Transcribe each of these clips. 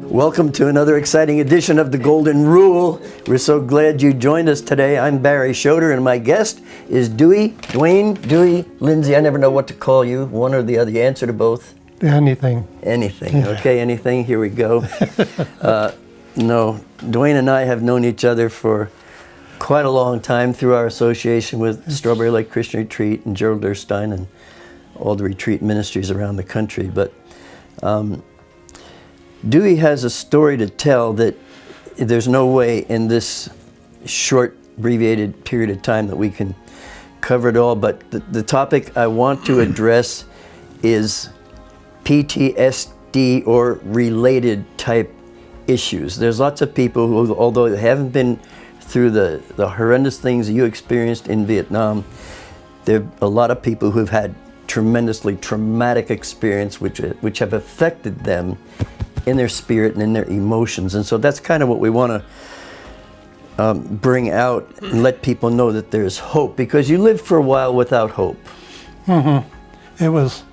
Welcome to another exciting edition of The Golden Rule. We're so glad you joined us today. I'm Barry Schroeder, and my guest is Dewey Lindsay. I never know what to call you, one or the other. You answer to both? Anything. Anything. Yeah. Okay, anything. Here we go. No, Dwayne and I have known each other for quite a long time through our association with Strawberry Lake Christian Retreat and Gerald Erstein and all the retreat ministries around the country. But Dewey has a story to tell that there's no way in this short, abbreviated period of time that we can cover it all. But the topic I want to address is PTSD or related type issues. There's lots of people who, although they haven't been through the horrendous things you experienced in Vietnam, there are a lot of people who've had tremendously traumatic experience which have affected them in their spirit and in their emotions. And so that's kind of what we want to bring out and let people know that there's hope, because you lived for a while without hope. Mm-hmm. It was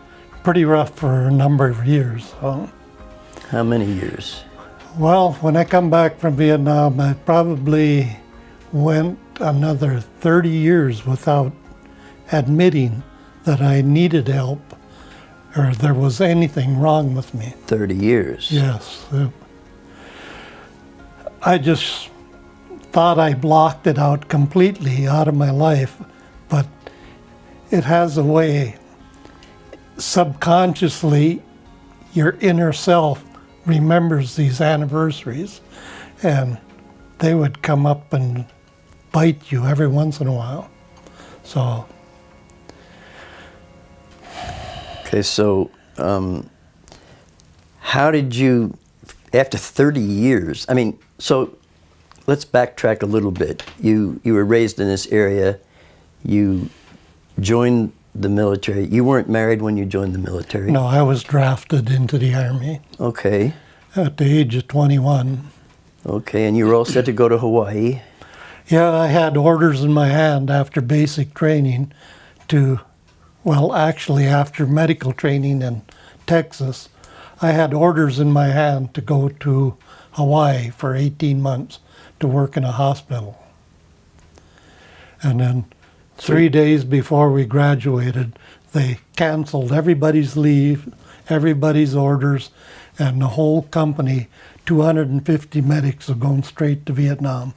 pretty rough for a number of years. How many years? Well, when I come back from Vietnam, I probably went another 30 years without admitting that I needed help or there was anything wrong with me. 30 years? Yes. I just thought I blocked it out completely out of my life, but it has a way, subconsciously, your inner self remembers these anniversaries, and they would come up and bite you every once in a while. So. Okay, so how did you, after 30 years, so let's backtrack a little bit. You were raised in this area, you joined the military. You weren't married when you joined the military? No, I was drafted into the Army. Okay. At the age of 21. Okay, and you were all set to go to Hawaii? Yeah, I had orders in my hand after basic training to, well, actually after medical training in Texas, I had orders in my hand to go to Hawaii for 18 months to work in a hospital. And then 3 days before we graduated, they canceled everybody's leave, everybody's orders, and the whole company, 250 medics, are going straight to Vietnam.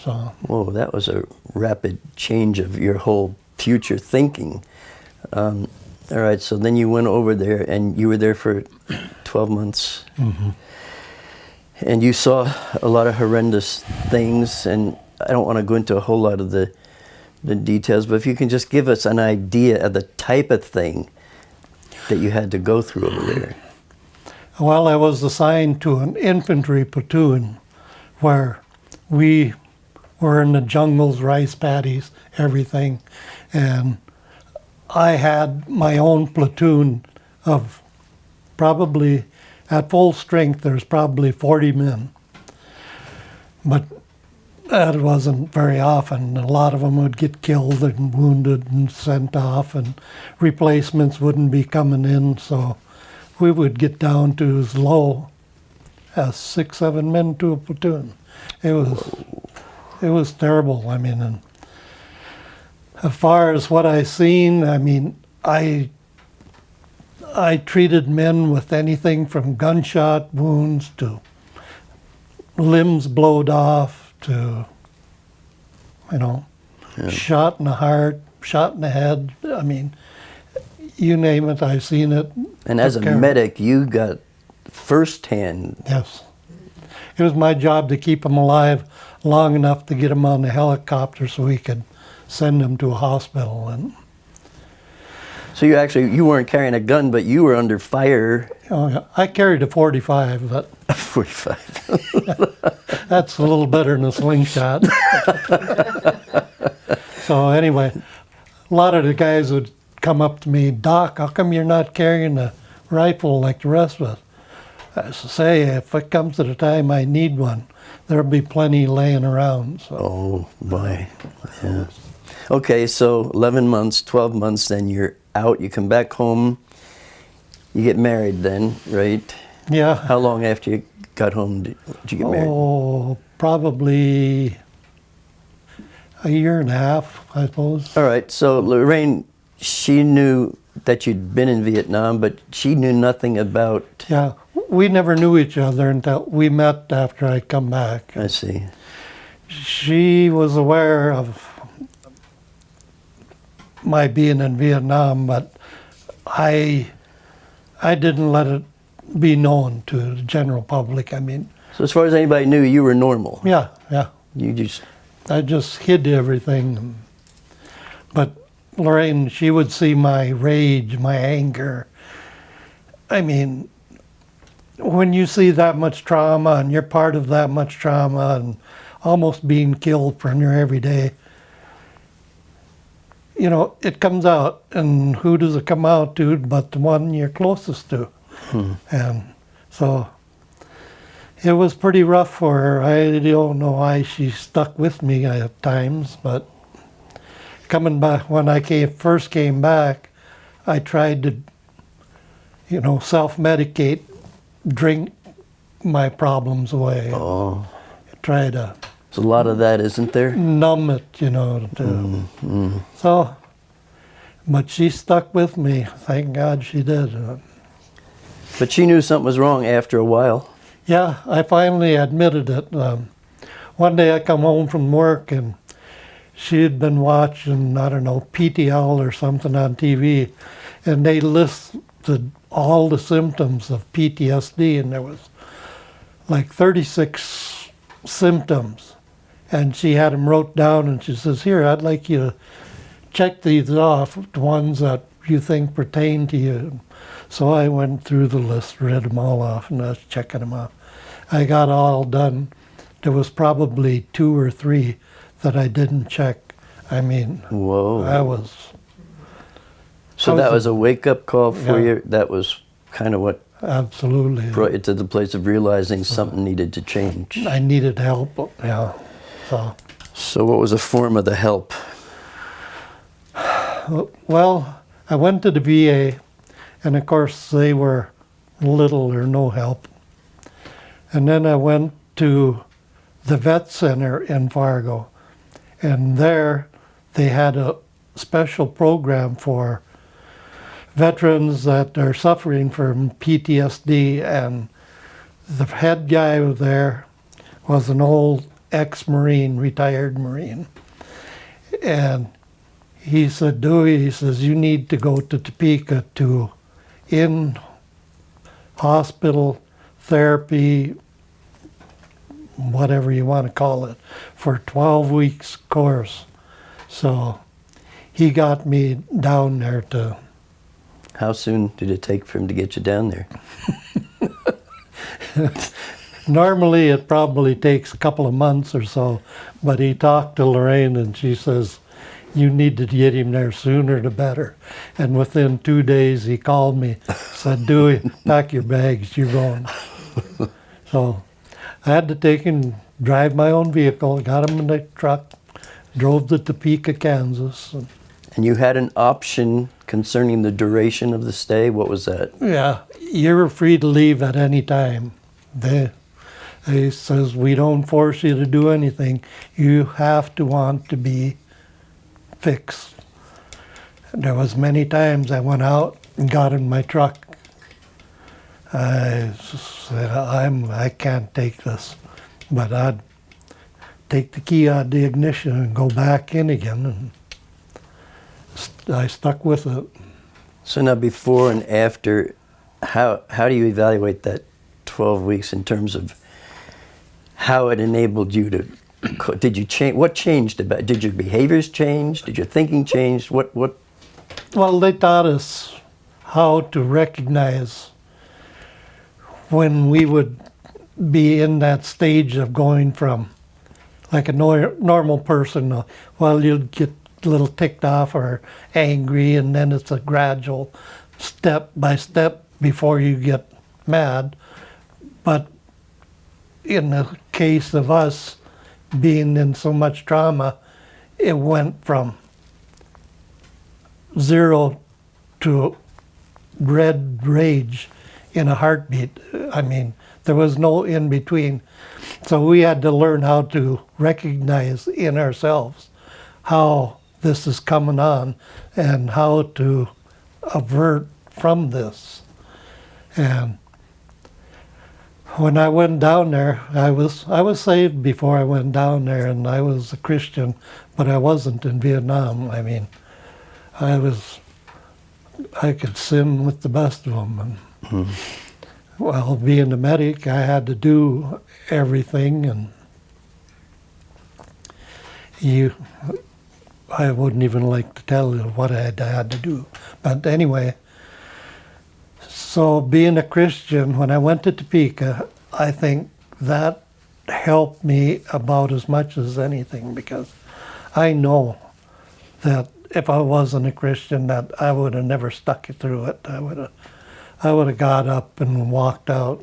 So. Whoa, that was a rapid change of your whole future thinking. All right, so then you went over there, and you were there for 12 months. Mm-hmm. And you saw a lot of horrendous things, and I don't want to go into a whole lot of the details, but if you can just give us an idea of the type of thing that you had to go through over there. Well, I was assigned to an infantry platoon where we were in the jungles, rice paddies, everything, and I had my own platoon of probably, at full strength, there's probably 40 men. But that wasn't very often. A lot of them would get killed and wounded and sent off, and replacements wouldn't be coming in, so we would get down to as low as 6-7 men to a platoon. It was terrible. And as far as what I seen, I treated men with anything from gunshot wounds to limbs blowed off to, shot in the heart, shot in the head. You name it, I've seen it. And as a medic, you got firsthand. Yes. It was my job to keep them alive long enough to get them on the helicopter so we could send them to a hospital. And so you weren't carrying a gun, but you were under fire. Oh, yeah. I carried a 45, but 45. That's a little better than a slingshot. So anyway, a lot of the guys would come up to me, "Doc, how come you're not carrying a rifle like the rest of us?" I say, if it comes to the time I need one, there'll be plenty laying around. So. Oh, my. Yeah. Okay, so 11 months, 12 months, then you're out, you come back home, you get married then, right? Yeah. How long after you got home? Did you get married? Oh, probably a year and a half, I suppose. All right, so Lorraine, she knew that you'd been in Vietnam, but she knew nothing about... Yeah, we never knew each other until we met after I come back. I see. She was aware of my being in Vietnam, but I didn't let it be known to the general public. I mean, So as far as anybody knew, you were normal. yeah. You just... I just hid everything. But Lorraine, she would see my rage, my anger. I mean, when you see that much trauma and you're part of that much trauma and almost being killed from your everyday, you know, it comes out. And who does it come out to but the one you're closest to? And so it was pretty rough for her. I don't know why she stuck with me at times, but coming back, when I first came back, I tried to, you know, self-medicate, drink my problems away. Oh. Try to There's a lot of that, isn't there? numb it, you know. So, but she stuck with me. Thank God she did. But she knew something was wrong after a while. Yeah, I finally admitted it. One day I come home from work and she had been watching, I don't know, PTL or something on TV, and they listed all the symptoms of PTSD, and there was like 36 symptoms. And she had them wrote down, and she says, here, I'd like you to check these off, the ones that you think pertain to you. So I went through the list, read them all off, and I was checking them off. I got all done. There was probably 2 or 3 that I didn't check. I mean, Whoa. I was... So that was a wake-up call for Yeah. you? That was kind of what Absolutely. brought you to the place of realizing something needed to change. I needed help, yeah. So what was the form of the help? Well, I went to the VA, and of course they were little or no help. And then I went to the vet center in Fargo, and there they had a special program for veterans that are suffering from PTSD, and the head guy there was an old ex-Marine, retired Marine. And he said, Dewey, he says, you need to go to Topeka to in-hospital therapy, whatever you want to call it, for 12 weeks course. So he got me down there to... How soon did it take for him to get you down there? Normally it probably takes a couple of months or so, but he talked to Lorraine and she says, you need to get him there sooner the better. And within 2 days he called me, said, Dewey, pack your bags, you're going. So I had to take him, drive my own vehicle, got him in the truck, drove to Topeka, Kansas. And you had an option concerning the duration of the stay? What was that? Yeah, you're free to leave at any time. They says, we don't force you to do anything. You have to want to be fixed. There was many times I went out and got in my truck. I said, I can't take this. But I'd take the key out of the ignition and go back in again. And I stuck with it. So now before and after, how do you evaluate that 12 weeks in terms of how it enabled you to, did you change, what changed about, did your behaviors change? Did your thinking change? What? Well, they taught us how to recognize when we would be in that stage of going from like a normal person, well, you'll get a little ticked off or angry, and then it's a gradual step by step before you get mad. But in the case of us being in so much trauma, it went from 0 to red rage in a heartbeat. I mean, There was no in between. So we had to learn how to recognize in ourselves how this is coming on and how to avert from this. And when I went down there, I was saved before I went down there, and I was a Christian, but I wasn't in Vietnam. I mean, I could sin with the best of them. And, well, being a medic, I had to do everything, and I wouldn't even like to tell you what I had to do. But anyway, so being a Christian, when I went to Topeka, I think that helped me about as much as anything, because I know that if I wasn't a Christian, that I would have never stuck it through it. I would have got up and walked out,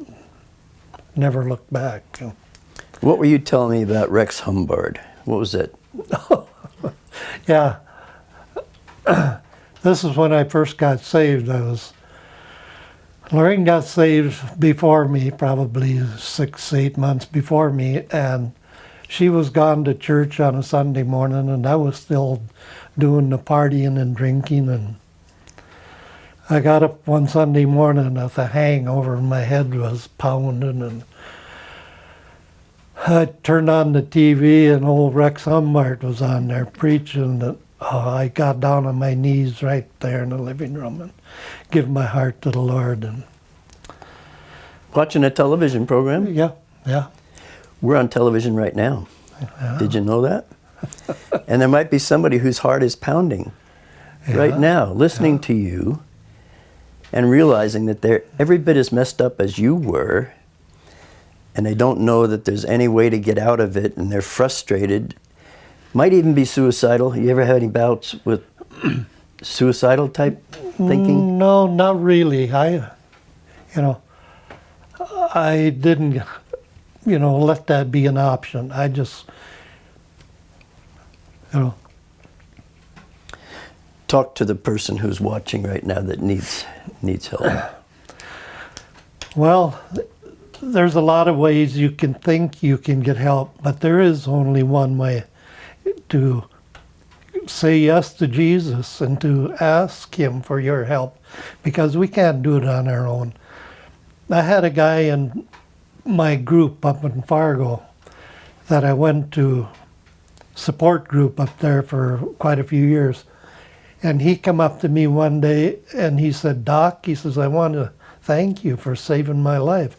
never looked back. What were you telling me about Rex Humbard? What was it? Yeah. This is when I first got saved. Lorraine got saved before me, probably 6-8 months before me, and she was gone to church on a Sunday morning, and I was still doing the partying and drinking. And I got up one Sunday morning with a hangover, and my head was pounding, and I turned on the TV, and old Rex Humbard was on there preaching. And I got down on my knees right there in the living room and give my heart to the Lord. And watching a television program? Yeah. We're on television right now. Yeah. Did you know that? And there might be somebody whose heart is pounding right now, listening to you and realizing that they're every bit as messed up as you were, and they don't know that there's any way to get out of it, and they're frustrated. Might even be suicidal. You ever had any bouts with suicidal type thinking? No, not really. I didn't, let that be an option. I just, Talk to the person who's watching right now that needs help. Well, there's a lot of ways you can think you can get help, but there is only one way to say yes to Jesus and to ask Him for your help, because we can't do it on our own. I had a guy in my group up in Fargo that I went to support group up there for quite a few years. And he come up to me one day and he said, "Doc," he says, "I want to thank you for saving my life."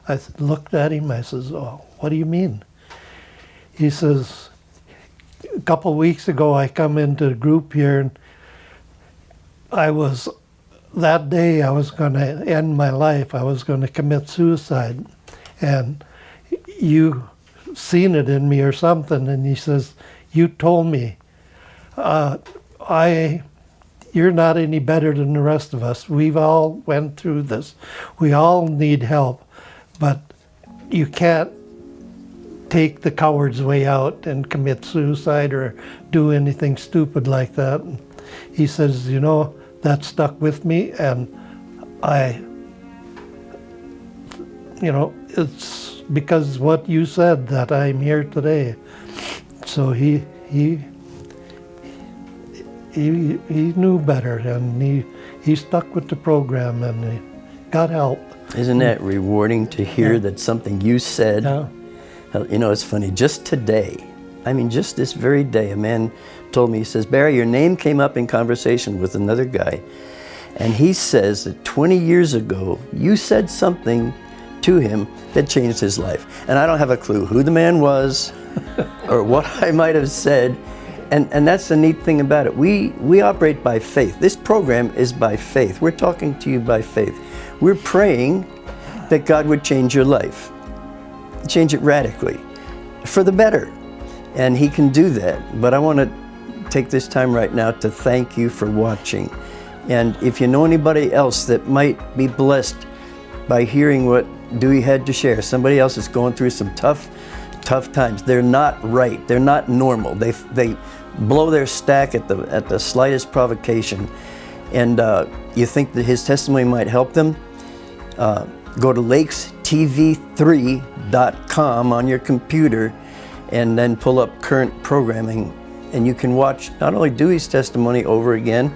I looked at him, I says, "Oh, what do you mean?" He says, "A couple of weeks ago I come into the group here, and that day I was going to end my life. I was going to commit suicide. And you seen it in me or something." And he says, "You told me, you're not any better than the rest of us. We've all went through this. We all need help. But you can't take the coward's way out and commit suicide or do anything stupid like that." And he says, that stuck with me, and it's because what you said that I'm here today. So he knew better, and he stuck with the program, and he got help. Isn't that rewarding to hear that something you said? Yeah. It's funny, just today, just this very day, a man told me, he says, "Barry, your name came up in conversation with another guy, and he says that 20 years ago, you said something to him that changed his life." And I don't have a clue who the man was or what I might have said. And that's the neat thing about it. We operate by faith. This program is by faith. We're talking to you by faith. We're praying that God would change your life, change it radically, for the better. And He can do that. But I want to take this time right now to thank you for watching. And if you know anybody else that might be blessed by hearing what Dewey had to share, somebody else is going through some tough times. They're not right. They're not normal. They blow their stack at the slightest provocation. And you think that his testimony might help them? Go to Lakes tv3.com on your computer, and then pull up current programming, and you can watch not only Dewey's testimony over again,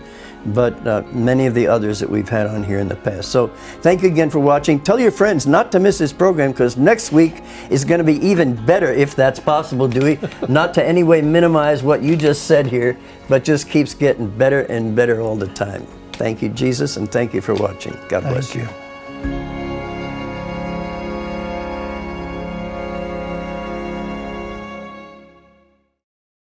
but many of the others that we've had on here in the past. So thank you again for watching. Tell your friends not to miss this program, because next week is going to be even better, if that's possible, Dewey. Not to any way minimize what you just said here, but just keeps getting better and better all the time. Thank you, Jesus, and thank you for watching. God bless you.